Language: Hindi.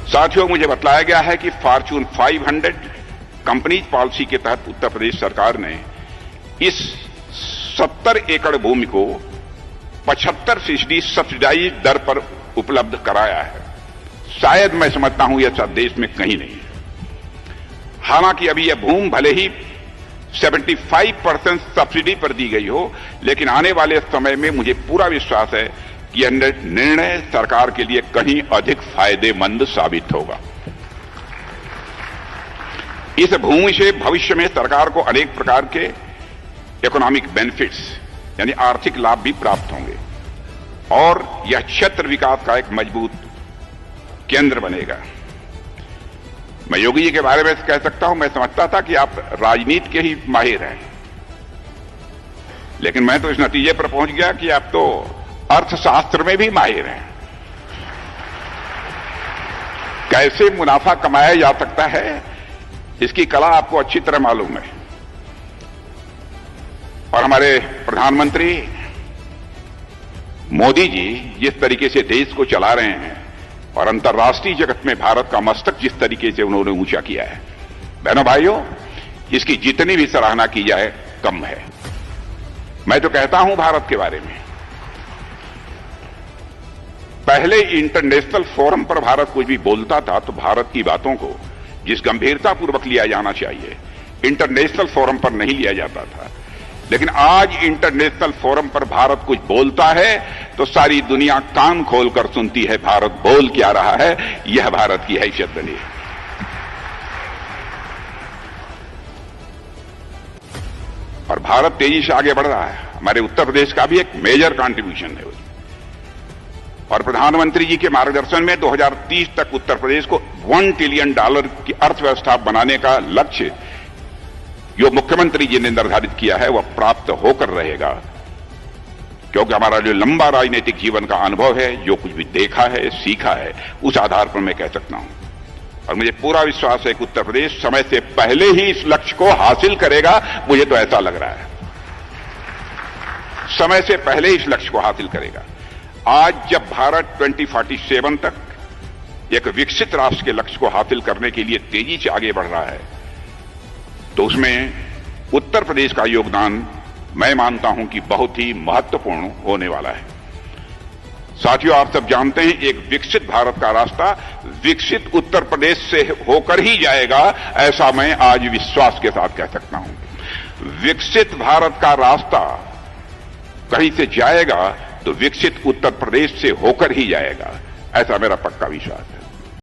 साथियों, मुझे बतलाया गया है कि फॉर्च्यून 500 कंपनीज पॉलिसी के तहत उत्तर प्रदेश सरकार ने इस 70 एकड़ भूमि को 75% सब्सिडाइज दर पर उपलब्ध कराया है। शायद मैं समझता हूं यह देश में कहीं नहीं है। हालांकि अभी यह भूमि भले ही 75% सब्सिडी पर दी गई हो, लेकिन आने वाले समय में मुझे पूरा विश्वास है कि यह निर्णय सरकार के लिए कहीं अधिक फायदेमंद साबित होगा। इस भूमि से भविष्य में सरकार को अनेक प्रकार के इकोनॉमिक बेनिफिट्स यानी आर्थिक लाभ भी प्राप्त होंगे और यह क्षेत्र विकास का एक मजबूत केंद्र बनेगा। मैं योगी जी के बारे में कह सकता हूं, मैं समझता था कि आप राजनीति के ही माहिर हैं, लेकिन मैं तो इस नतीजे पर पहुंच गया कि आप तो अर्थशास्त्र में भी माहिर हैं। कैसे मुनाफा कमाया जा सकता है, इसकी कला आपको अच्छी तरह मालूम है। और हमारे प्रधानमंत्री मोदी जी जिस तरीके से देश को चला रहे हैं और अंतर्राष्ट्रीय जगत में भारत का मस्तक जिस तरीके से उन्होंने ऊंचा किया है, बहनों भाइयों, इसकी जितनी भी सराहना की जाए कम है। मैं तो कहता हूं भारत के बारे में, पहले इंटरनेशनल फोरम पर भारत कुछ भी बोलता था तो भारत की बातों को जिस गंभीरतापूर्वक लिया जाना चाहिए, इंटरनेशनल फोरम पर नहीं लिया जाता था। लेकिन आज इंटरनेशनल फोरम पर भारत कुछ बोलता है तो सारी दुनिया कान खोलकर सुनती है भारत बोल क्या रहा है। यह भारत की हैसियत बनी है। और भारत तेजी से आगे बढ़ रहा है। हमारे उत्तर प्रदेश का भी एक मेजर कंट्रीब्यूशन है उसमें। और प्रधानमंत्री जी के मार्गदर्शन में 2030 तक उत्तर प्रदेश को $1 ट्रिलियन की अर्थव्यवस्था बनाने का लक्ष्य जो मुख्यमंत्री जी ने निर्धारित किया है वह प्राप्त होकर रहेगा, क्योंकि हमारा जो लंबा राजनीतिक जीवन का अनुभव है, जो कुछ भी देखा है, सीखा है, उस आधार पर मैं कह सकता हूं। और मुझे पूरा विश्वास है कि उत्तर प्रदेश समय से पहले ही इस लक्ष्य को हासिल करेगा। मुझे तो ऐसा लग रहा है, समय से पहले इस लक्ष्य को हासिल करेगा। आज जब भारत 2047 तक एक विकसित राष्ट्र के लक्ष्य को हासिल करने के लिए तेजी से आगे बढ़ रहा है, तो उसमें उत्तर प्रदेश का योगदान मैं मानता हूं कि बहुत ही महत्वपूर्ण होने वाला है। साथियों, आप सब जानते हैं एक विकसित भारत का रास्ता विकसित उत्तर प्रदेश से होकर ही जाएगा, ऐसा मैं आज विश्वास के साथ कह सकता हूं। विकसित भारत का रास्ता कहीं से जाएगा तो विकसित उत्तर प्रदेश से होकर ही जाएगा, ऐसा मेरा पक्का विश्वास है।